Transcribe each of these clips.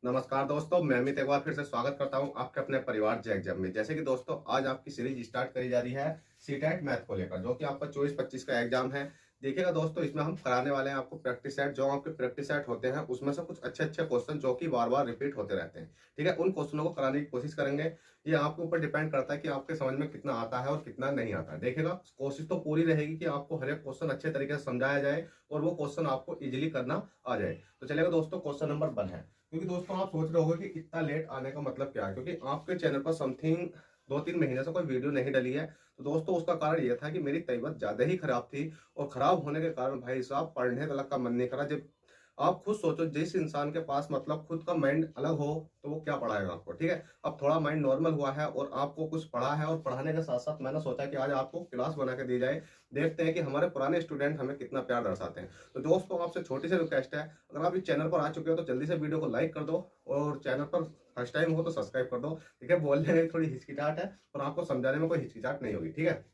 नमस्कार दोस्तों, मैं अमित एक बार फिर से स्वागत करता हूं आपके अपने परिवार जे एग्जाम में। जैसे कि दोस्तों आज आपकी सीरीज स्टार्ट करी जा रही है सीटेट मैथ को लेकर, जो कि आपका 24-25 का एग्जाम है। देखिएगा दोस्तों, इसमें हम कराने वाले हैं आपको प्रैक्टिस सेट। जो आपके प्रैक्टिस सेट होते हैं उसमें से कुछ अच्छे अच्छे क्वेश्चन जो कि बार बार रिपीट होते रहते हैं, ठीक है, उन क्वेश्चनों को कराने की कोशिश करेंगे। ये आपके ऊपर डिपेंड करता है कि आपके समझ में कितना आता है और कितना नहीं आता है। देखिएगा, कोशिश तो पूरी रहेगी कि आपको हर एक क्वेश्चन अच्छे तरीके से समझाया जाए और वो क्वेश्चन आपको इजिली करना आ जाए। तो चलिएगा दोस्तों, क्वेश्चन नंबर 1 है। क्योंकि दोस्तों आप सोच रहे होंगे कि इतना लेट आने का मतलब क्या है, क्योंकि आपके चैनल पर समथिंग 2-3 महीने से कोई वीडियो नहीं डली है। तो दोस्तों उसका कारण ये था कि मेरी तबीयत ज्यादा ही खराब थी और खराब होने के कारण भाई साहब पढ़ने तक का मन नहीं करा। जब आप खुद सोचो, जिस इंसान के पास मतलब खुद का माइंड अलग हो तो वो क्या पढ़ाएगा आपको, ठीक है। अब थोड़ा माइंड नॉर्मल हुआ है और आपको कुछ पढ़ा है, और पढ़ाने के साथ साथ मैंने सोचा कि आज आपको क्लास बना के दी जाए। देखते हैं कि हमारे पुराने स्टूडेंट हमें कितना प्यार दर्शाते हैं। तो दोस्तों आपसे छोटी सी रिक्वेस्ट है, अगर आप इस चैनल पर आ चुके हो तो जल्दी से वीडियो को लाइक कर दो और चैनल पर फर्स्ट टाइम हो तो सब्सक्राइब कर दो, ठीक है। बोलने में थोड़ी हिचकिचाहट है और आपको समझाने में कोई हिचकिचाहट नहीं होगी, ठीक है।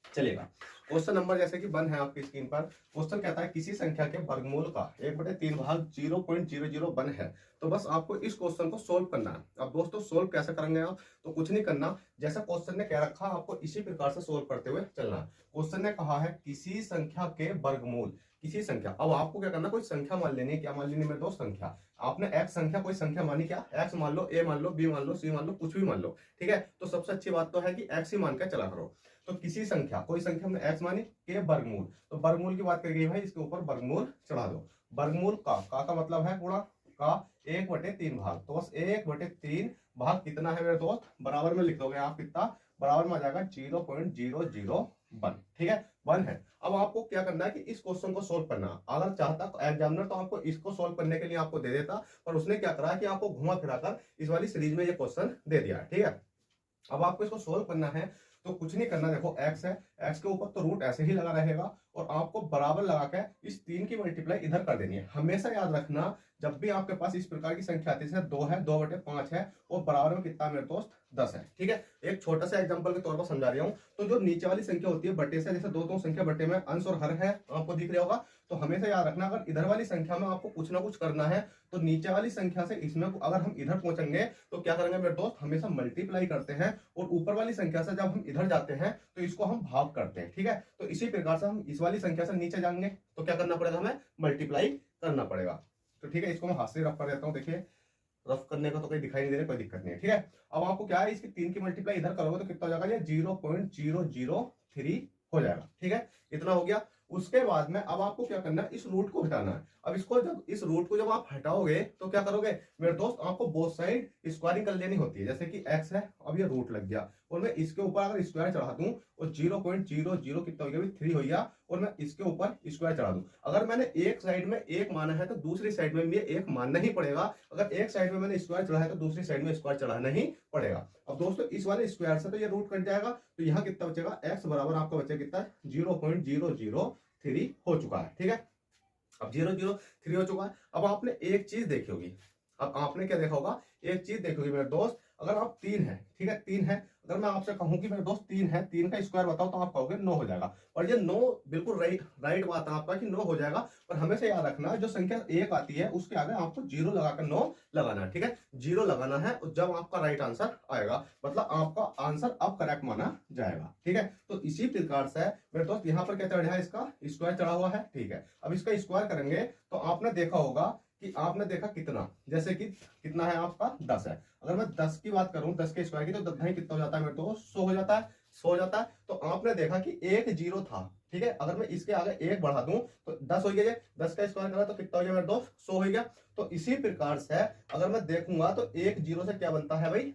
चलिएगा, क्वेश्चन नंबर जैसे कि 1 है आपकी स्क्रीन पर। क्वेश्चन कहता है किसी संख्या के वर्गमूल का 1/3 भाग 0.001 है। तो बस आपको इस क्वेश्चन को सोल्व करना है। अब दोस्तों सोल्व कैसे करेंगे आप, तो कुछ नहीं करना, जैसा क्वेश्चन ने कह रखा आपको इसी प्रकार से सोल्व करते हुए चलना है। क्वेश्चन ने कहा है किसी संख्या के वर्गमूल, किसी संख्या। अब आपको क्या करना, कोई संख्या मान लेनी है। क्या मान लेनी है मेरे दोस्त? संख्या। आपने एक्स संख्या कोई संख्या मानी, क्या एक्स मान लो, ए मान लो, बी मान लो, सी मान लो, कुछ भी मान लो, ठीक है। तो सबसे अच्छी बात तो है कि एक्स ही मान के चला करो। तो किसी संख्या, कोई संख्या हमने एक्स मानी के वर्गमूल, तो वर्गमूल की बात करेंगे भाई, इसके ऊपर वर्गमूल चढ़ा दो। वर्गमूल का मतलब है गुणा का 1/3 भाग। तो बस 1/3 भाग कितना है मेरे दोस्त, बराबर में लिख दोगे आप कितना, बराबर में आ जाएगा 0.001, ठीक है, 1 है। अब आपको क्या करना है कि इस क्वेश्चन को सोल्व करना। अगर चाहता एग्जामिनर तो आपको इसको सोल्व करने के लिए आपको दे देता, पर उसने क्या करा कि आपको घुमा फिराकर इस वाली सीरीज में ये क्वेश्चन दे दिया, ठीक है। अब आपको इसको सोल्व करना है तो कुछ नहीं करना। देखो एक्स है, एक्स के ऊपर तो रूट ऐसे ही लगा रहेगा और आपको बराबर लगा के इस 3 की मल्टीप्लाई इधर कर देनी है। हमेशा याद रखना, जब भी आपके पास इस प्रकार की संख्या आती है, जैसे 2 है, 2/5 है और बराबर में कितना मेरे दोस्त 10 है, ठीक है। एक छोटा सा एग्जांपल के तौर पर समझा रहा हूं। तो जो नीचे वाली संख्या होती है बटे से, जैसे दो संख्या बटे में अंश और हर है, आपको दिख रहा होगा। तो हमेशा याद रखना, अगर इधर वाली संख्या में आपको कुछ ना कुछ करना है तो नीचे वाली संख्या से इसमें अगर हम इधर पहुंचेंगे तो क्या करेंगे मेरे दोस्त, हमेशा मल्टीप्लाई करते हैं और ऊपर वाली संख्या से जब हम इधर जाते हैं तो इसको हम भाग करते हैं, ठीक है। तो इसी प्रकार से हम इस वाली संख्या से नीचे जाएंगे तो क्या करना पड़ेगा, हमें मल्टीप्लाई करना पड़ेगा। तो ठीक है, इसको मैं हाथ से रफ कर देता हूँ। देखिए, रफ करने का तो कोई दिखाई नहीं दे रहा, कोई दिक्कत नहीं है, ठीक है। अब आपको क्या है, इसकी 3 की मल्टीप्लाई इधर करोगे तो कितना हो जाएगा, ये 0.003 हो जाएगा, ठीक है। इतना हो गया। उसके बाद में अब आपको क्या करना है, इस रूट को हटाना है। अब इसको जब इस रूट को जब आप हटाओगे तो क्या करोगे मेरे दोस्त, आपको बोथ साइड स्क्वायरिंग कर लेनी होती है। जैसे कि x है, अब ये रूट लग गया और मैं इसके ऊपर अगर स्क्वायर चढ़ा दूं और 0.00 कितना हो गया, 3 हो गया, और मैं इसके ऊपर स्क्वायर चढ़ा दूं। अगर मैंने एक साइड में 1 माना है तो दूसरी साइड में भी 1 मानना ही पड़ेगा। अगर एक साइड में मैंने स्क्वायर चढ़ा है तो दूसरी साइड में स्क्वायर चढ़ाना ही पड़ेगा। अब दोस्तों इस वाले स्क्वायर से तो ये रूट कट जाएगा, तो यहाँ कितना बचेगा, x बराबर आपका बचेगा कितना, 0.003 हो चुका है, ठीक है। अब 0.003 हो चुका है। अब आपने एक चीज देखी होगी, अब आपने क्या देखा होगा, एक चीज देखोगे मेरे दोस्त, अगर आप 3 है, ठीक है, 3 है, अगर मैं आपसे कहूं कि मेरे दोस्त 3 है, 3 का स्क्वायर बताओ तो आप कहोगे 9 हो जाएगा। और ये 9 बिल्कुल राइट बात है आपका कि 9 हो जाएगा। पर हमेशा याद रखना, जो संख्या 1 आती है उसके आगे आपको 0 लगाकर 9 लगाना है, ठीक है। 0 लगाना है और जब आपका राइट आंसर आएगा मतलब आपका आंसर अब करेक्ट माना जाएगा, ठीक है। तो इसी प्रकार से मेरे दोस्त यहाँ पर क्या चढ़ा है, इसका स्क्वायर चढ़ा हुआ है, ठीक है। अब इसका स्क्वायर करेंगे तो आपने देखा होगा कि आपने देखा कितना, जैसे कि कितना है आपका 10 है। अगर मैं 10 की बात करूं, 10 के स्क्वायर की, तो 10 कितना हो जाता है मेरे दोस्त, 100 हो जाता है, 100 हो जाता है। तो आपने देखा कि एक 0 था, ठीक है। अगर मैं इसके आगे 1 बढ़ा दूं तो 10 हो गया, 10 का स्क्वायर करा तो कितना हो गया मेरे दोस्त, 100 हो गया। तो इसी प्रकार से अगर मैं देखूंगा तो एक 0 से क्या बनता है भाई,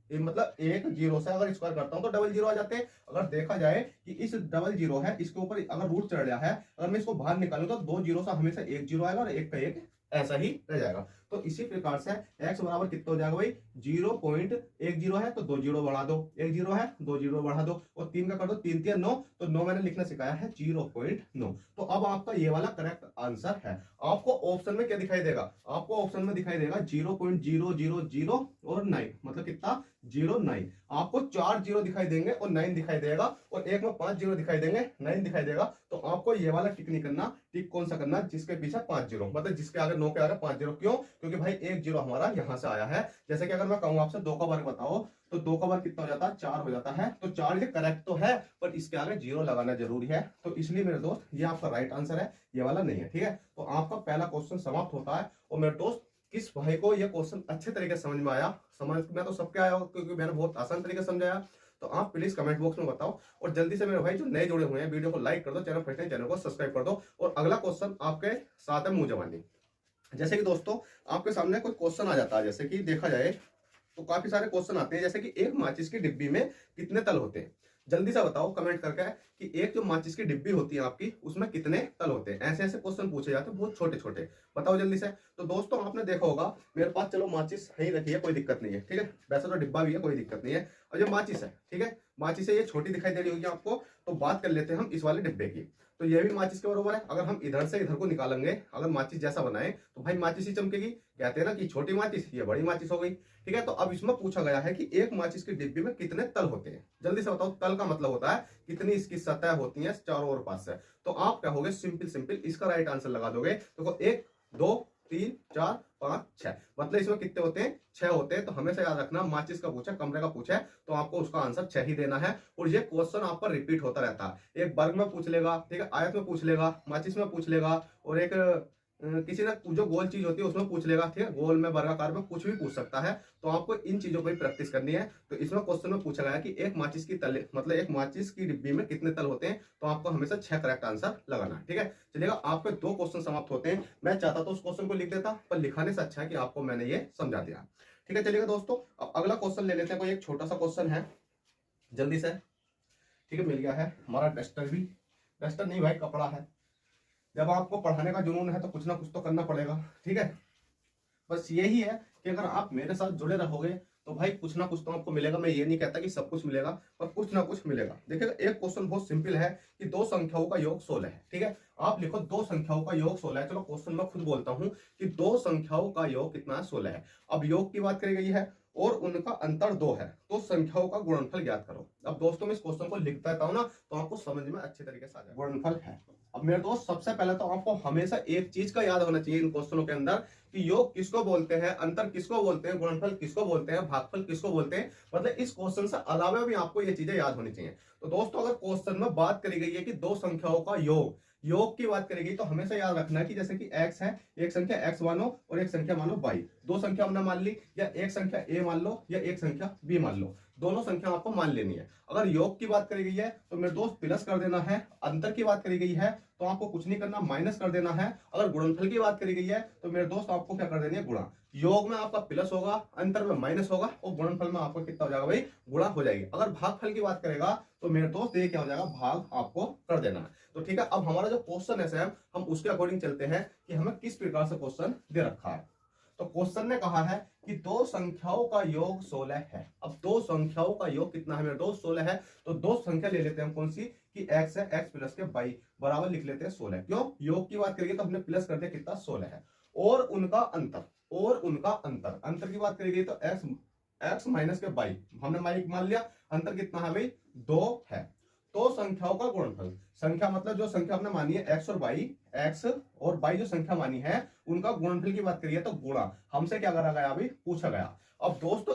मतलब एक 0 से अगर स्क्वायर करता हूं तो डबल 0 आ जाते हैं। अगर देखा जाए कि इस डबल 0 है, इसके ऊपर अगर रूट चढ़ रहा है, अगर मैं इसको बाहर निकालूं तो 2 0 से हमेशा एक 0 आएगा और एक का एक ऐसा ही रह जाएगा। तो इसी प्रकार से x बराबर कितना हो जाएगा भाई, 0.10 है तो 2 0 बढ़ा दो, 1 0 है 2 0 बढ़ा दो और 3 का कर दो, 3 3 9, तो 9 मैंने लिखना सिखाया है 0.9। तो अब आपका ये वाला करेक्ट आंसर है। आपको ऑप्शन में क्या दिखाई देगा, आपको ऑप्शन में दिखाई देगा 0.000 और 9, मतलब कितना 09। आपको 4 0 दिखाई देंगे और 9 दिखाई देगा, और एक में 5 0 दिखाई देंगे 9 दिखाई देगा। तो आपको ये वाला टिक नहीं करना। टिक कौन सा करना, जिसके पीछे 5 0, मतलब जिसके आगे 9 के आगे 5 0। क्यों, क्योंकि भाई एक जीरो हमारा यहाँ से आया है। जैसे कि अगर मैं कहूँ आपसे 2 का वर्ग बताओ, तो 2 का वर्ग कितना हो जाता है, 4 हो जाता है। तो 4 ये करेक्ट तो है, पर इसके आगे जीरो लगाना जरूरी है। तो इसलिए मेरे दोस्त ये आपका राइट आंसर है, ये वाला नहीं है। ठीक है, तो आपका पहला क्वेश्चन समाप्त होता है। और मेरे दोस्त किस भाई को ये क्वेश्चन अच्छे तरीके से समझ में आया, समझ में तो सबके आया, क्योंकि मैंने बहुत आसान तरीके से समझाया। तो आप प्लीज कमेंट बॉक्स में बताओ। और जल्दी से मेरे भाई जो नए जुड़े हुए हैं, वीडियो को लाइक कर दो, चैनल फर्स्ट टाइम चैनल को सब्सक्राइब कर दो। और अगला क्वेश्चन आपके साथ है मुंह जबानी। जैसे कि दोस्तों आपके सामने कोई क्वेश्चन आ जाता है, जैसे कि देखा जाए तो काफी सारे क्वेश्चन आते हैं, जैसे कि एक माचिस की डिब्बी में कितने तल होते हैं। जल्दी से बताओ कमेंट करके कि एक जो माचिस की डिब्बी होती है आपकी, उसमें कितने तल होते हैं। ऐसे ऐसे क्वेश्चन पूछे जाते हैं, बहुत छोटे छोटे। बताओ जल्दी से। तो दोस्तों आपने देखा होगा, मेरे पास चलो माचिस है ही रखी है, कोई दिक्कत नहीं है। ठीक है, वैसे तो डिब्बा भी है, कोई दिक्कत नहीं है। और जो माचिस है, ठीक है, माचिस है, ये छोटी दिखाई दे रही होगी आपको। तो बात कर लेते हैं हम इस वाले डिब्बे की। तो ये भी माचिस के बराबर है। अगर हम इधर से इधर को निकालेंगे, अगर माचिस जैसा बनाए, तो भाई माचिस ही चमकेगी। कहते हैं ना कि छोटी माचिस, ये बड़ी माचिस हो गई। ठीक है, तो अब इसमें पूछा गया है कि एक माचिस की डिब्बी में कितने तल होते हैं। जल्दी से बताओ। तल का मतलब होता है कितनी इसकी सतह होती है चारों ओर पास से। तो आप क्या होगे, सिंपल सिंपल इसका राइट आंसर लगा दोगे। तो 1 2 3 4 5 6, मतलब इसमें कितने होते हैं, 6 होते हैं। तो हमेशा याद रखना, माचिस का पूछा, कमरे का पूछा है, तो आपको उसका आंसर 6 ही देना है। और ये क्वेश्चन आप पर रिपीट होता रहता है। एक वर्ग में पूछ लेगा, ठीक है, आयत में पूछ लेगा, माचिस में पूछ लेगा, और एक किसी ना जो गोल चीज होती है उसमें पूछ लेगा। ठीक है, गोल में, वर्गाकार में, कुछ भी पूछ सकता है। तो आपको इन चीजों पर प्रैक्टिस करनी है। तो इसमें क्वेश्चन में पूछा गया कि एक माचिस की तल, मतलब एक माचिस की डिब्बी में कितने तल होते हैं। तो आपको हमेशा 6 करेक्ट आंसर लगाना है। ठीक है, चलिएगा, आपके 2 क्वेश्चन समाप्त होते हैं। मैं चाहता तो उस क्वेश्चन को लिख देता, पर लिखाने से अच्छा है कि आपको मैंने ये समझा दिया। ठीक है, चलिएगा दोस्तों, अब अगला क्वेश्चन ले लेते हैं। कोई एक छोटा सा क्वेश्चन है, जल्दी से। ठीक है, मिल गया है हमारा डस्टर भी। डस्टर नहीं भाई, कपड़ा है। जब आपको पढ़ाने का जुनून है तो कुछ ना कुछ तो करना पड़ेगा। ठीक है, बस यही है कि अगर आप मेरे साथ जुड़े रहोगे तो भाई कुछ ना कुछ तो आपको मिलेगा। मैं ये नहीं कहता कि सब कुछ मिलेगा, पर कुछ ना कुछ मिलेगा। देखिएगा, एक क्वेश्चन बहुत सिंपल है कि 2 संख्याओं का योग 16 है। ठीक है, आप लिखो 2 संख्याओं का योग 16 है। चलो क्वेश्चन मैं खुद बोलता हूं कि 2 संख्याओं का योग कितना है, 16 है। अब योग की बात करी गई है और उनका अंतर 2 है, तो संख्याओं का गुणनफल ज्ञात करो। अब दोस्तों मैं इस क्वेश्चन को लिखता रहता हूं ना, तो आपको समझ में अच्छे तरीके से आ जाएगा। गुणनफल है। अब मेरे दोस्त सबसे पहले तो आपको हमेशा एक चीज का याद होना चाहिए इन क्वेश्चनों के अंदर, कि योग किसको बोलते हैं, अंतर किसको बोलते हैं, गुणनफल किसको बोलते हैं, भागफल किसको बोलते हैं। मतलब इस क्वेश्चन से अलावा भी आपको ये चीजें याद होनी चाहिए। तो दोस्तों अगर क्वेश्चन में बात करी गई है कि 2 संख्याओं का योग, योग की बात करेगी, तो हमेशा याद रखना है कि जैसे कि x है, एक संख्या x मानो और एक संख्या मानो y। 2 संख्या हमने मान ली, या एक संख्या a मान लो या एक संख्या b मान लो, दोनों संख्या आपको मान लेनी है। अगर योग की बात करी गई है तो मेरे दोस्त प्लस कर देना है। अंतर की बात करी गई है तो आपको कुछ नहीं करना, माइनस कर देना है। अगर गुणनफल की बात करी गई है तो मेरे दोस्त आपको क्या कर देनी है, गुणा। योग में आपका प्लस होगा, अंतर में माइनस होगा, और गुणनफल में आपको कितना हो जाएगा भाई, गुणा हो जाएगी। अगर भागफल की बात करेगा तो मेरे दोस्त ये क्या हो जाएगा, भाग आपको कर देना है। तो ठीक है, अब हमारा जो क्वेश्चन है सैम, हम उसके अकॉर्डिंग चलते हैं कि हमें किस प्रकार से क्वेश्चन दे रखा है। तो क्वेश्चन ने कहा है कि 2 संख्याओं का योग 16 है। अब 2 संख्याओं का योग कितना है मेरे दोस्त, 16 है। तो 2 संख्या ले लेते हैं हम, कौन सी, कि x है, x प्लस के y बराबर लिख लेते हैं 16। क्यों, योग की बात करेंगे तो हमने प्लस कर दिया, कितना, 16 है। और उनका अंतर, और उनका अंतर, अंतर की बात करेंगे तो x माइनस के y हमने मान लिया, अंतर कितना है भाई, 2 है। तो संख्याओं का गुणनफल, संख्या मतलब जो संख्या हमने मानी है x और y, x और y जो संख्या मानी है उनका गुणनफल की बात करिए तो गुणा। हमसे क्या करा गया अभी, पूछा गया। अब दोस्तों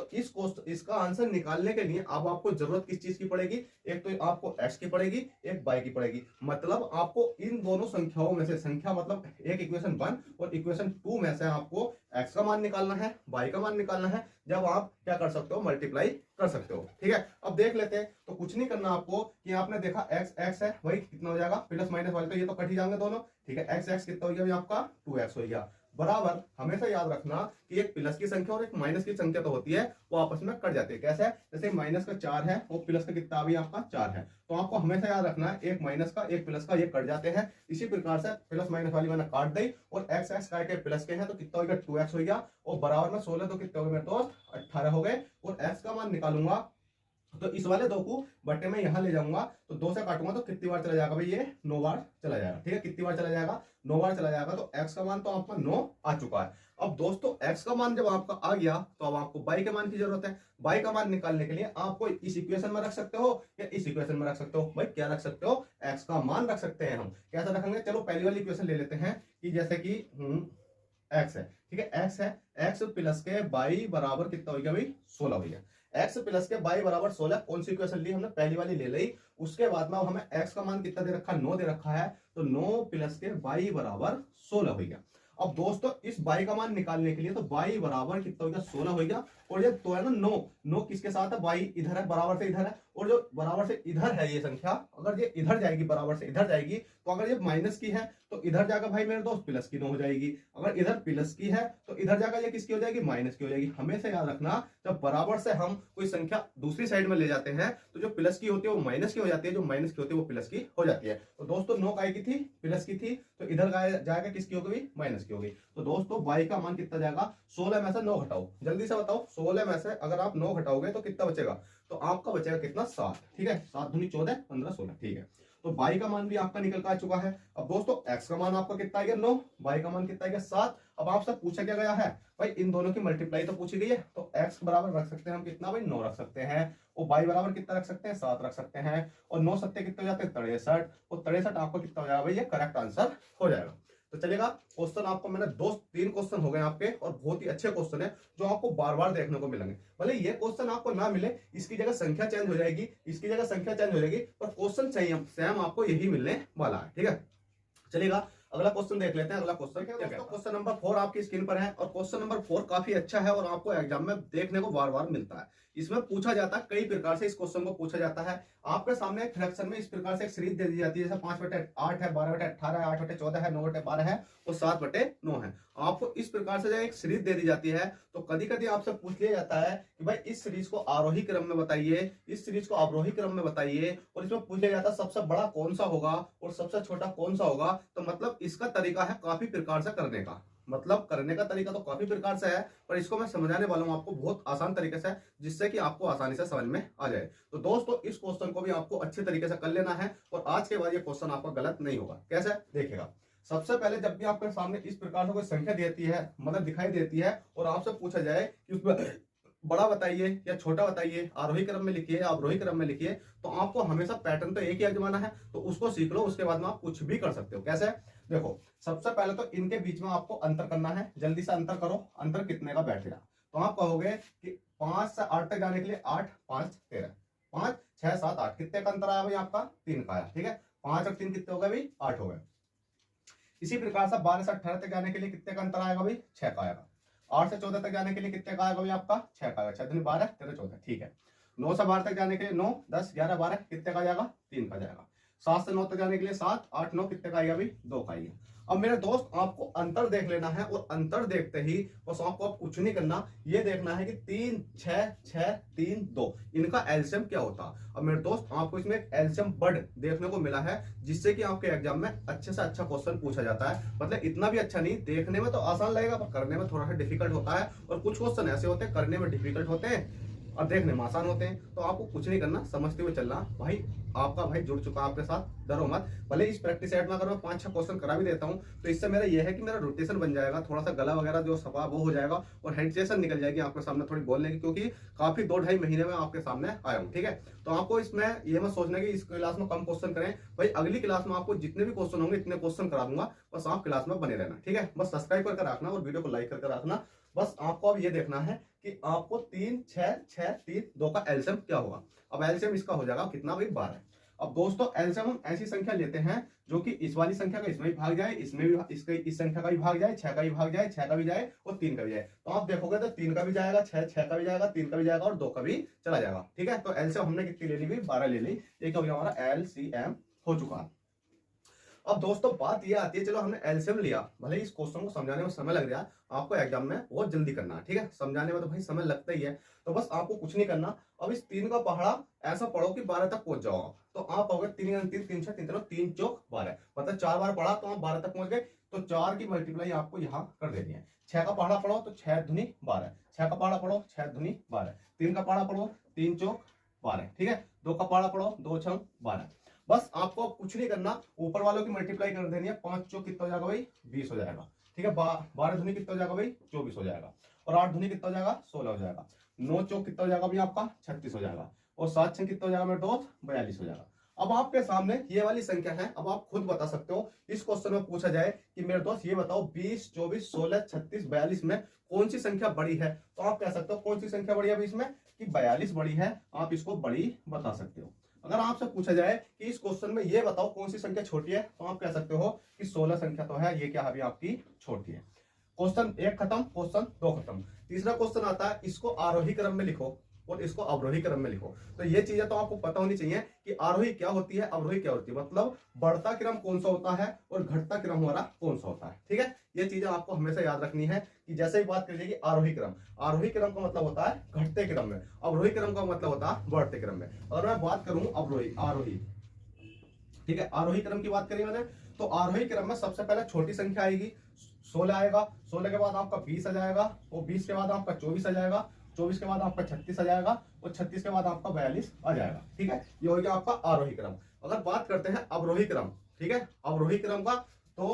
इसका आंसर निकालने के लिए अब आपको जरूरत किस चीज की पड़ेगी, एक तो आपको x की पड़ेगी, एक y की पड़ेगी। मतलब आपको इन दोनों संख्याओं में से, संख्या मतलब एक इक्वेशन 1 और इक्वेशन 2 में से आपको x का मान निकालना है, y का मान निकालना है। जब आप क्या कर सकते हो, मल्टीप्लाई कर सकते हो। ठीक है, अब देख लेते हैं। तो कुछ नहीं करना आपको, कि आपने देखा x है, वही कितना हो जाएगा, प्लस माइनस वाले तो ये तो कट ही जाएंगे दोनों। ठीक है, x कितना हो गया आपका, 2x हो गया। बराबर हमेशा याद रखना कि एक प्लस की संख्या और एक माइनस की संख्या तो होती है, वो आपस में कट जाती है। कैसे, जैसे माइनस का 4 है और प्लस का कितना भी आपका 4 है, तो आपको हमेशा याद रखना है एक माइनस का एक प्लस का ये कट जाते हैं। इसी प्रकार से प्लस माइनस वाली मैंने काट दी, और x काट के प्लस के हैं तो कितना हो गया, 2x हो गया। और बराबर में 16 तो कितने हो गए मेरे दोस्त, 18 हो गए। और x का मान निकालूंगा तो इस वाले 2 को बटे में यहां ले जाऊंगा, तो 2 से काटूंगा तो कितनी बार चला जाएगा भाई, ये 9 बार चला जाएगा। ठीक है, कितनी बार चला जाएगा, 9 बार चला जाएगा। तो x का मान तो आपका 9 आ चुका है। अब दोस्तों x का मान जब आपका आ गया तो अब आपको y के मान की जरूरत है। y का मान निकालने के लिए आपको इस इक्वेशन में रख सकते हो या इस इक्वेशन में रख सकते हो। भाई क्या रख सकते हो, x का मान रख सकते हैं हम। कैसे रखेंगे, चलो पहली वाली इक्वेशन ले लेते हैं, कि जैसे कि एक्स है, ठीक है, एक्स है। एक्स प्लस के बाई बराबर कितना हो गया भाई, 16 हो गया। एक्स प्लस के बाई बराबर 16, कौन सी इक्वेशन ली हमने, पहली वाली ले ली। उसके बाद में अब हमें एक्स का मान कितना दे रखा है, 9 दे रखा है, तो 9 प्लस के बाई बराबर 16 हो गया। अब दोस्तों इस बाई का मान निकालने के लिए तो बाई बराबर कितना हो गया, 16 हो गया। और ये तो है ना 9, 9 किसके साथ है, बाई इधर है, बराबर से इधर है, और जो बराबर से इधर है ये संख्या, अगर ये इधर जाएगी, बराबर से इधर जाएगी, तो अगर ये माइनस की है तो इधर जाकर भाई मेरे दोस्त प्लस की 9 हो जाएगी। अगर इधर प्लस की है तो इधर जाकर ये किसकी हो जाएगी, माइनस की हो जाएगी। हमेशा याद रखना, जब बराबर से हम कोई संख्या दूसरी साइड में ले जाते हैं तो जो प्लस की होती है वो माइनस की हो जाती है, जो माइनस की होती है वो प्लस की हो जाती है। तो दोस्तों 9 काय की थी, प्लस की थी, तो इधर जाएगा किसकी हो गई, माइनस की हो गई। तो दोस्तों बाई का मान कितना जाएगा, 16 में से 9 घटाओ, जल्दी से बताओ, 16 में से अगर आप 9 घटाओगे तो कितना बचेगा, तो आपका बचेगा कितना, 7, ठीक है, 7 दूनी 14, 15 16, ठीक है। तो बाई का मान भी आपका निकल कर आ चुका है। अब दोस्तों एक्स का मान आपका कितना आ गया, 9, बाई का मान कितना आ गया, 7। अब आपसे पूछा क्या गया है भाई, इन दोनों की मल्टीप्लाई तो पूछी गई है, तो एक्स बराबर रख सकते हैं हम कितना भाई, 9 रख सकते हैं, और बाई बराबर कितना रख सकते हैं, 7 रख सकते हैं, और 9 सत्ते कितने हो जाते हैं, 63, और 63 आपको कितना हो जाएगा भाई, ये करेक्ट आंसर हो जाएगा। तो चलेगा, क्वेश्चन आपको मैंने 2-3 क्वेश्चन हो गए आपके, और बहुत ही अच्छे क्वेश्चन है जो आपको बार बार देखने को मिलेंगे। भले ये क्वेश्चन आपको ना मिले, इसकी जगह संख्या चेंज हो जाएगी, इसकी जगह संख्या चेंज हो जाएगी, पर क्वेश्चन सेम आपको यही मिलने वाला है, ठीक है। चलेगा, अगला क्वेश्चन देख लेते हैं। अगला क्वेश्चन क्या है, क्वेश्चन नंबर 4 आपकी स्क्रीन पर है, और क्वेश्चन नंबर 4 काफी अच्छा है और आपको एग्जाम में देखने को बार बार मिलता है। इसमें पूछा जाता है, कई प्रकार से इस क्वेश्चन को पूछा जाता है। आपके सामने एक फ्रैक्शन में इस प्रकार से एक सीरीज दे दी जाती है, जैसे 5/8 है, 12/18 है, 8/14 है, 9/12 है, और 7/9 है। आपको इस प्रकार से एक सीरीज दे दी जाती है, तो कभी कभी आपसे पूछ लिया जाता है कि भाई इस सीरीज को आरोही क्रम में बताइए, इस सीरीज को अवरोही क्रम में बताइए, और इसमें पूछ लिया जाता है सबसे बड़ा कौन सा होगा और सबसे छोटा कौन सा होगा। तो मतलब इसका तरीका है काफी प्रकार से करने का, मतलब करने का तरीका तो काफी प्रकार से है, पर इसको मैं समझाने वाला हूं आपको बहुत आसान तरीके से, जिससे कि आपको आसानी से समझ में आ जाए। तो दोस्तों इस क्वेश्चन को भी आपको अच्छे तरीके से कर लेना है, और आज के बाद ये क्वेश्चन आपका गलत नहीं होगा। कैसे, देखिएगा। सबसे पहले जब भी आपके सामने इस प्रकार से कोई संख्या देती है, मतलब दिखाई देती है, और आपसे पूछा जाए कि उसमें बड़ा बताइए या छोटा बताइए, आरोही क्रम में लिखिए या अवरोही क्रम में लिखिए, तो आपको हमेशा पैटर्न तो एक ही आजमाना है, तो उसको सीख लो, उसके बाद में आप कुछ भी कर सकते हो। कैसे, देखो, सबसे पहले तो इनके बीच में आपको अंतर करना है, जल्दी से अंतर करो, अंतर कितने का बैठेगा। तो आप कहोगे कि 5 से 8 तक जाने के लिए 8, 5, 13, 5, 6, 7, 8, कितने का अंतर आया भाई, आपका 3 का आया, ठीक है। 5 और 3 कितने हो गए भाई, 8 हो गए। इसी प्रकार से 12 से 18 तक जाने के लिए कितने का अंतर आएगा भाई, 6 का आएगा। 8 से 14 तक जाने के लिए कितने का आएगा भाई, आपका 6 का आएगा, 6 दूनी 12, 13, 14, ठीक है। 9 से 12 तक जाने के लिए 9, 10, 11, 12 कितने का जाएगा, 3 का जाएगा। 7 से 9 तक जाने के लिए 7, 8, 9 कितने का आएगा भाई, 2 का आएगा। अब मेरे दोस्त आपको अंतर देख लेना है, और अंतर देखते ही बस आपको अब कुछ नहीं करना, ये देखना है कि 3, 6, 6, 3, 2 इनका एलसीएम क्या होता। अब मेरे दोस्त आपको इसमें एक एलसीएम वर्ड देखने को मिला है, जिससे कि आपके एग्जाम में अच्छे से अच्छा क्वेश्चन पूछा जाता है। मतलब इतना भी अच्छा नहीं, देखने में तो आसान लगेगा पर करने में थोड़ा सा डिफिकल्ट होता है, और कुछ क्वेश्चन ऐसे होते हैं करने में डिफिकल्ट होते हैं और देखने में आसान होते हैं। तो आपको कुछ नहीं करना, समझते हुए चलना। भाई आपका भाई जुड़ चुका है आपके साथ, डरो मत। भले इस प्रैक्टिस सेट में अगर मैं 5-6 क्वेश्चन करा भी देता हूं, तो इससे मेरा यह है कि मेरा रोटेशन बन जाएगा, थोड़ा सा गला वगैरह जो सफा वो हो जाएगा, और हेजिटेशन निकल जाएगी आपके सामने थोड़ी बोलने की, क्योंकि काफी 2-2.5 महीने में आपके सामने आया हूँ, ठीक है। तो आपको इसमें ये मत सोचना कि इस क्लास में कम क्वेश्चन करें, भाई अगली क्लास में आपको जितने भी क्वेश्चन होंगे इतने क्वेश्चन करा दूंगा, बस आप क्लास में बने रहना, ठीक है। बस सब्सक्राइब करके रखना और वीडियो को लाइक करके रखना। बस आपको अब ये देखना है कि आपको 3, 6, 6, 3, 2 का एलसीएम क्या होगा। अब एलसीएम इसका हो जाएगा कितना भाई, 12। अब दोस्तों एलसीएम हम ऐसी संख्या लेते हैं जो कि इस वाली संख्या का इसमें भी भाग जाए, इसमें भी इसके इस संख्या का भी भाग जाए, 6 का भी भाग जाए, 6 का भी जाए और 3 का भी जाए। तो आप देखोगे तो 3 का भी जाएगा, 6 का भी जाएगा, 3 का भी जाएगा और 2 का भी चला जाएगा, ठीक है। तो एलसीएम हमने कितनी ले ली भाई, 12 ले ली। एक हो गया हमारा एलसीएम हो चुका है। अब दोस्तों बात ये आती है, चलो हमने एलसीएम लिया, भले इस क्वेश्चन को समझाने में समय लग रहा है, आपको एग्जाम में बहुत जल्दी करना है, ठीक है। समझाने में तो भाई समय लगता ही है, तो बस आपको कुछ नहीं करना। अब इस 3 का पहाड़ा ऐसा पढ़ो कि 12 तक पहुंच जाओ। तो आप हो गए 3 3 3 6 3 3 3 चौक 12, मतलब 4 बार पढ़ा तो आप 12 तक पहुंच गए। तो 4 की मल्टीप्लाई आपको यहाँ कर देनी है। 6 का पहाड़ा पढ़ो तो 6 दूनी 12, 6 का पहाड़ा पढ़ो 6 दूनी 12, 3 का पहाड़ा पढ़ो 3 चौक 12, ठीक है। 2 का पहाड़ा पढ़ो 2 6 12। बस आपको कुछ नहीं करना, ऊपर वालों की मल्टीप्लाई कर देनी है। 5 चौक कितना हो जाएगा भाई, 20 हो जाएगा, ठीक है। 12 दूनी कितना हो जाएगा भाई, 24 हो जाएगा, और 8 दूनी कितना हो जाएगा, 16 हो जाएगा। 9 चौक कितना हो जाएगा भाई आपका, 36 हो जाएगा, और 7 6 कितना हो जाएगा मेरे दोस्त, 42 हो जाएगा। अब आपके सामने ये वाली संख्या है, अब आप खुद बता सकते हो। इस क्वेश्चन में पूछा जाए कि मेरे दोस्त ये बताओ 20, 24, 16, 36, 42 में कौन सी संख्या बड़ी है, तो आप कह सकते हो कौन सी संख्या बड़ी है इसमें, कि 42 बड़ी है, आप इसको बड़ी बता सकते हो। अगर आपसे पूछा जाए कि इस क्वेश्चन में ये बताओ कौन सी संख्या छोटी है, तो आप कह सकते हो कि 16 संख्या तो है, ये क्या है अभी आपकी छोटी है। क्वेश्चन 1 खत्म, क्वेश्चन 2 खत्म। तीसरा क्वेश्चन आता है, इसको आरोही क्रम में लिखो और इसको अवरोही क्रम में लिखो। तो ये चीजें तो आपको पता होनी चाहिए कि आरोही क्या होती है, अवरोही क्या होती है, मतलब बढ़ता क्रम कौन सा होता है और घटता क्रम हमारा कौन सा होता है। ठीक है, ये चीजें आपको हमेशा याद रखनी है कि जैसे ही बात कर लीजिए आरोही क्रम, आरोही क्रम का मतलब होता है घटते क्रम में, अवरोही क्रम का मतलब होता है बढ़ते क्रम में। और मैं बात करूं अवरोही आरोही, ठीक है, आरोही क्रम की बात करी मैंने, तो आरोही क्रम में सबसे पहले छोटी संख्या आएगी, 16 आएगा, 16 के बाद आपका 20 आ जाएगा, और 20 के बाद आपका 24 आ जाएगा, 24 के बाद आपका 36 आ जाएगा, और 36 के बाद आपका 42 आ जाएगा। ठीक है, ये हो गया आपका आरोही क्रम। अगर बात करते हैं अवरोही क्रम, ठीक है, अवरोही क्रम का, तो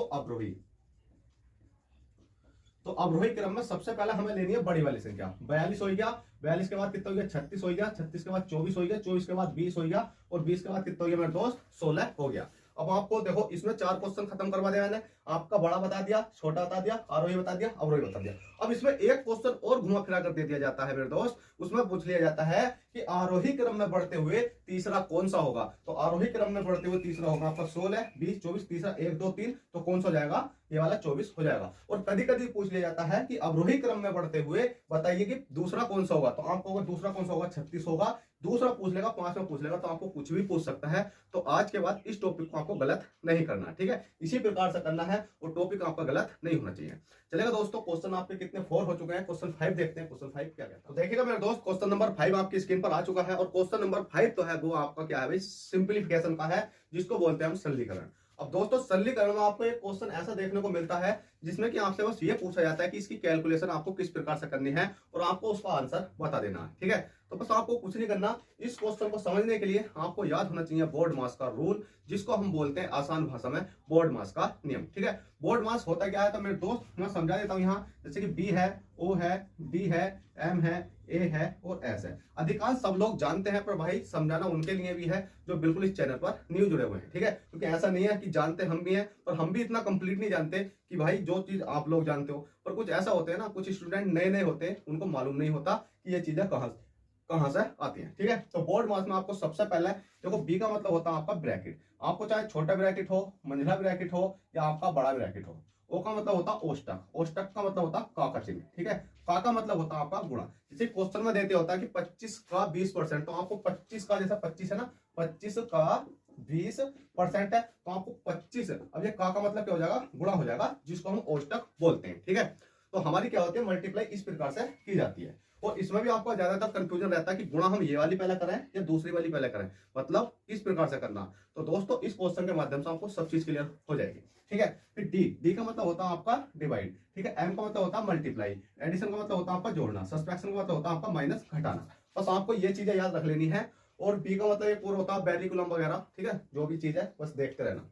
अवरोही क्रम में सबसे पहले हमें लेनी है बड़ी वाली संख्या। 42 हो गया, 42 के बाद कितना हो गया, 36 हो गया, 36 के बाद 24 हो गया, 24 के बाद 20 हो गया, और 20 के बाद कितना हो गया मेरे दोस्त, 16 हो गया। अब आपको देखो इसमें 4 क्वेश्चन खत्म करवा दिया मैंने, आपका बड़ा बता दिया, छोटा बता दिया, आरोही बता दिया, अवरोही बता दिया। अब इसमें एक क्वेश्चन और घुमा फिरा कर दे दिया जाता है मेरे दोस्त, उसमें पूछ लिया जाता है कि आरोही क्रम में बढ़ते हुए तीसरा कौन सा होगा। तो आरोही क्रम में बढ़ते हुए तीसरा होगा आपका 16, 20, 24, तीसरा 1, 2, 3, तो कौन सा हो जाएगा, ये वाला 24 हो जाएगा। और कभी कभी पूछ लिया जाता है कि अवरोही क्रम में बढ़ते हुए बताइए कि दूसरा कौन सा होगा, तो आपको अगर दूसरा कौन सा होगा 36 होगा, दूसरा पूछ लेगा, 5 में पूछ लेगा, तो आपको कुछ भी पूछ सकता है। तो आज के बाद इस टॉपिक को आपको गलत नहीं करना, ठीक है, इसी प्रकार से करना है और टॉपिक आपका गलत नहीं होना चाहिए। चलेगा दोस्तों, क्वेश्चन आपके कितने 4 हो चुके हैं, क्वेश्चन 5 देखते हैं, क्वेश्चन 5 क्या कहता है। तो देखिएगा मेरे दोस्त, क्वेश्चन नंबर 5 आपकी स्क्रीन पर आ चुका है, और क्वेश्चन नंबर 5 तो है वो आपका क्या है भाई, सिंप्लीफिकेशन का है, जिसको बोलते हैं हम सरलीकरण। अब दोस्तों सरलीकरण में आपको एक क्वेश्चन ऐसा देखने को मिलता है जिसमें कि आपसे बस ये पूछा जाता है कि इसकी कैलकुलेशन आपको किस प्रकार से करनी है और आपको उसका आंसर बता देना है। ठीक है, तो बस आपको कुछ नहीं करना, इस क्वेश्चन को समझने के लिए आपको याद होना चाहिए बोर्ड मास का रूल, जिसको हम बोलते हैं आसान भाषा में बोर्ड मास का नियम। ठीक है, बोर्ड मास होता क्या है, तो मेरे दोस्त मैं समझा देता हूं यहाँ, जैसे कि बी है, ओ है, डी है, एम है, ए है और एस है। अधिकांश सब लोग जानते हैं, पर भाई समझाना उनके लिए भी है जो बिल्कुल इस चैनल पर न्यू जुड़े हुए हैं। ठीक है, क्योंकि ऐसा नहीं है कि जानते हम भी हैं, पर हम भी इतना कंप्लीट नहीं जानते कि भाई जो चीज आप लोग जानते हो। पर कुछ ऐसा होते हैं ना, कुछ स्टूडेंट नए नए होते हैं, उनको मालूम नहीं होता कि ये चीजें कहां से आती हैं। ठीक है, तो बोर्ड मास में आपको सबसे पहले देखो, बी का मतलब होता है आपका ब्रैकेट, आपको चाहे छोटा ब्रैकेट हो, मंझला ब्रैकेट हो या आपका बड़ा ब्रैकेट हो। ओ का मतलब होता है ओष्टक, ओष्टक का मतलब होता है का का चिन्ह। ठीक है, का का मतलब होता है आपका गुणा। जैसे क्वेश्चन में देते होता है कि 25 का 20%, तो आपको 25 का, जैसा 25 है ना, 25 का 20% है, तो आपको 25, अब ये का मतलब क्या हो जाएगा, गुणा हो जाएगा, जिसको हम ओष्टक बोलते हैं। ठीक है, तो हमारी क्या होती है, मल्टीप्लाई इस प्रकार से की जाती है। और इसमें भी आपका ज्यादातर कंफ्यूजन रहता है कि गुणा हम ये वाली पहले करें या दूसरी वाली पहले करें, मतलब किस प्रकार से करना। तो दोस्तों इस क्वेश्चन के माध्यम से आपको सब चीज क्लियर हो जाएगी। ठीक है, फिर डी का मतलब होता है आपका डिवाइड। ठीक है, एम का मतलब होता है मल्टीप्लाई, एडिशन का मतलब होता है आपका जोड़ना, सब्ट्रैक्शन का मतलब होता है आपका माइनस घटाना। बस आपको ये चीजें याद रख लेनी है। और बी का मतलब एक और होता है बेरिकुलम वगैरह। ठीक है, जो भी चीज है बस देखते रहना,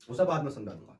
उसे बाद में समझा दूंगा।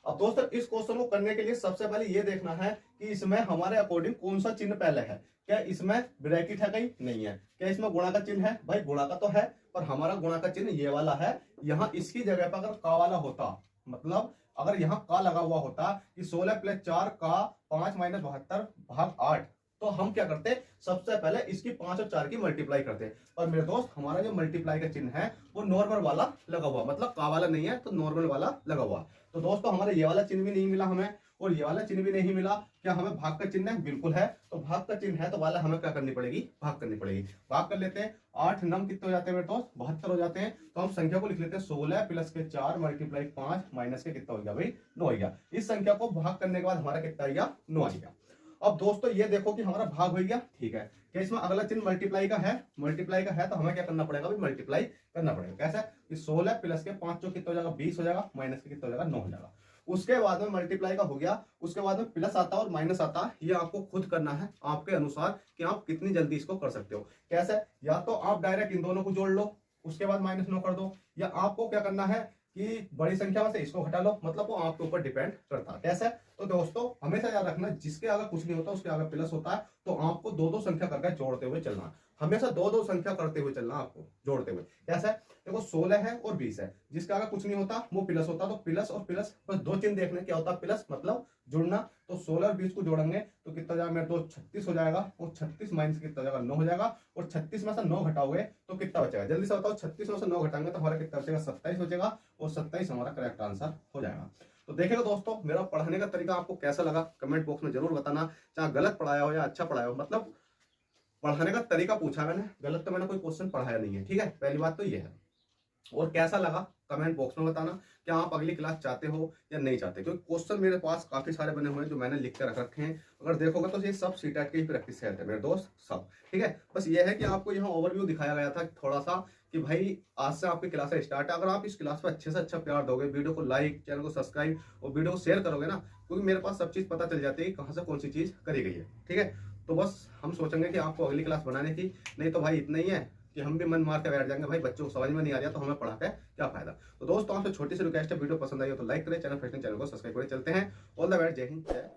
अब दोस्तों इस क्वेश्चन को करने के लिए सबसे पहले ये देखना है कि इसमें हमारे अकॉर्डिंग कौन सा चिन्ह पहले है। क्या इसमें ब्रैकेट है, कहीं नहीं है। क्या इसमें गुणा का चिन्ह है, भाई गुणा का तो है, पर हमारा गुणा का चिन्ह ये वाला है। यहाँ इसकी जगह पर अगर का वाला होता, मतलब अगर यहाँ का लगा हुआ होता कि 16 + 4 का 5 - 72 भाग 8, तो हम क्या करते, सबसे पहले इसकी 5 और 4 की मल्टीप्लाई करते। और मेरे दोस्त हमारा जो मल्टीप्लाई का चिन्ह है वो नॉर्मल वाला लगा हुआ, मतलब का वाला नहीं है, तो नॉर्मल वाला लगा हुआ। तो दोस्तों हमारा ये वाला चिन्ह भी नहीं मिला हमें, और ये वाला चिन्ह भी नहीं मिला। क्या हमें भाग का चिन्ह है, बिल्कुल है। तो भाग का चिन्ह है तो वाला हमें क्या करनी पड़ेगी, भाग करनी पड़ेगी। भाग कर लेते हैं, 8 नम कितने हो जाते हैं मेरे दोस्त, 72 हो जाते हैं। तो हम संख्या को लिख लेते हैं 16 + के 4 × 5 माइनस के कितना हो गया भाई, 9 हो गया। इस संख्या को भाग करने के बाद हमारा कितना आएगा, 9 आएगा। अब दोस्तों ये देखो कि हमारा भाग हो गया। ठीक है, क्या इसमें अगला चिन्ह मल्टीप्लाई का है, मल्टीप्लाई का है, तो हमें क्या करना पड़ेगा भाई, मल्टीप्लाई करना पड़ेगा। कैसे, 16 + के 5 जो कितना हो जाएगा, 20 हो जाएगा, माइनस के कितना हो जाएगा, 9 हो जाएगा। उसके बाद में मल्टीप्लाई का हो गया, उसके बाद में प्लस आता है और माइनस आता है। ये आपको खुद करना है आपके अनुसार कि आप कितनी जल्दी इसको कर सकते हो। कैसे, या तो आप डायरेक्ट इन दोनों को जोड़ लो, उसके बाद -9 कर दो, या आपको क्या करना है कि बड़ी संख्या में से इसको घटा लो, मतलब वो आपके ऊपर डिपेंड करता है। कैसे, तो दोस्तों हमेशा याद रखना, जिसके अगर कुछ नहीं होता उसके अगर प्लस होता है, तो आपको दो दो संख्या करके जोड़ते हुए चलना। हमेशा दो दो संख्या करते हुए चलना, आपको जोड़ते हुए। कैसा है देखो, 16 है और 20 है, जिसका अगर कुछ नहीं होता वो प्लस होता, तो प्लस और प्लस बस दो चिन्ह देखने, क्या होता है प्लस मतलब जुड़ना। तो 16 और 20 को जोड़ेंगे तो कितना जाएगा मेरे दोस्त, 36 हो जाएगा। और 36 माइनस कितना जाएगा, 9 हो जाएगा। और 36 में से 9 घटाओगे तो कितना बचेगा, जल्दी से बताओ। 36 में से 9 घटाएंगे तो हमारा कितना बचेगा, 27 हो जाएगा। और 27 हमारा करेक्ट आंसर हो जाएगा। तो देखिएगा दोस्तों, मेरा पढ़ाने का तरीका आपको कैसा लगा कमेंट बॉक्स में जरूर बताना। चाहे गलत पढ़ाया हो या अच्छा पढ़ाया हो, मतलब पढ़ाने का तरीका पूछा मैंने, गलत तो मैंने कोई क्वेश्चन पढ़ाया नहीं है, ठीक है। पहली बात तो ये है। और कैसा लगा कमेंट बॉक्स में बताना, क्या आप अगली क्लास चाहते हो या नहीं चाहते, क्योंकि क्वेश्चन मेरे पास काफी सारे बने हुए हैं जो मैंने लिख कर रख रखे हैं। अगर देखोगे तो ये सब सीटेट के ही प्रैक्टिस से आते हैं मेरे दोस्त सब, ठीक है। बस ये है कि आपको यहाँ ओवरव्यू दिखाया गया था थोड़ा सा, कि भाई आज से आपकी क्लास स्टार्ट है। अगर आप इस क्लास पर अच्छे से अच्छा प्यार दोगे, वीडियो को लाइक, चैनल को सब्सक्राइब और वीडियो को शेयर करोगे ना, क्योंकि मेरे पास सब चीज पता चल जाती है कि कहाँ से कौन सी चीज करी गई है, ठीक है। तो बस हम सोचेंगे कि आपको अगली क्लास बनाने की, नहीं तो भाई इतना ही है कि हम भी मन मार के बैठ जाएंगे, भाई बच्चों को समझ में नहीं आ रहा तो हमें पढ़ा के क्या फायदा। तो दोस्तों आपसे छोटी सी रिक्वेस्ट है, वीडियो पसंद आई हो तो लाइक करें, चैनल को सब्सक्राइब करें, चलते हैं। ऑल द बेस्ट, जय हिंद, जय